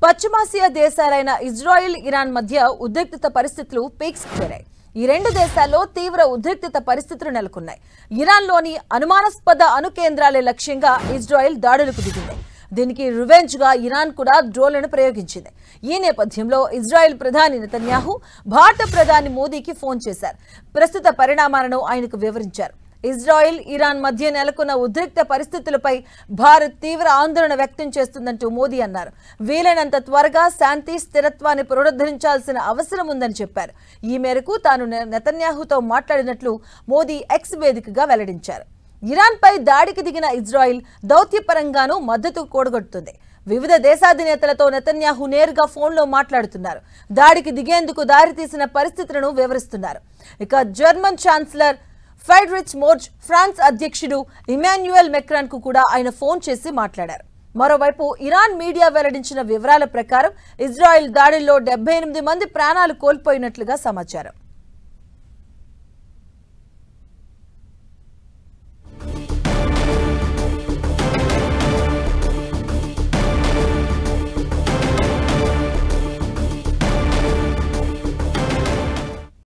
పశ్చిమాసియా దేశాలైన Israel, Iran మధ్య ఉద్రిక్తత పరిస్థితులు పీక్స్ చేరాయి. ఈ రెండు దేశాల్లో తీవ్ర ఉద్రిక్తత పరిస్థితులు నెలకొన్నాయి. ఇరాన్లోని అనుమానాస్పద అణు కేంద్రాలే లక్ష్యంగా ఇజ్రాయెల్ దాడులకు దిగింది. దీనికి రివెంజ్ గా ఇరాన్ కూడా డ్రోన్లను ప్రయోగించింది. ఈ నేపథ్యంలో ఇజ్రాయెల్ ప్రధాని నెతన్యాహు భారత ప్రధాని మోదీకి ఫోన్ చేశారు. ప్రస్తుత పరిణామాలను ఆయనకు వివరించారు. ఇజ్రాయెల్, ఇరాన్ మధ్య నెలకొన్న ఉద్రిక్త పరిస్థితులపై భారత్ తీవ్ర ఆందోళన వ్యక్తం చేస్తుందంటూ మోదీ అన్నారు. వీలైనంత త్వరగా శాంతి, స్థిరత్వాన్ని పునరుద్ధరించాల్సిన అవసరం ఉందని చెప్పారు. ఈ మేరకు తాను నెతన్యాహుతో మాట్లాడినట్లు మోదీ ఎక్స్ వేదికగా వెల్లడించారు. ఇరాన్పై దాడికి దిగిన ఇజ్రాయెల్ దౌత్యపరంగానూ మద్దతు కూడగొడుతుంది. వివిధ దేశాధినేతలతో నెతన్యాహు నేరుగా ఫోన్లో మాట్లాడుతున్నారు. దాడికి దిగేందుకు దారితీసిన పరిస్థితులను వివరిస్తున్నారు. ఇక German chancellor Friedrich Merz, France అధ్యక్షుడు ఇమాన్యుయల్ మెక్రాన్ కు కూడా ఆయన ఫోన్ చేసి మాట్లాడారు. మరోవైపు ఇరాన్ మీడియా వెల్లడించిన వివరాల ప్రకారం ఇజ్రాయెల్ దాడుల్లో 78 మంది ప్రాణాలు కోల్పోయినట్లుగా సమాచారం.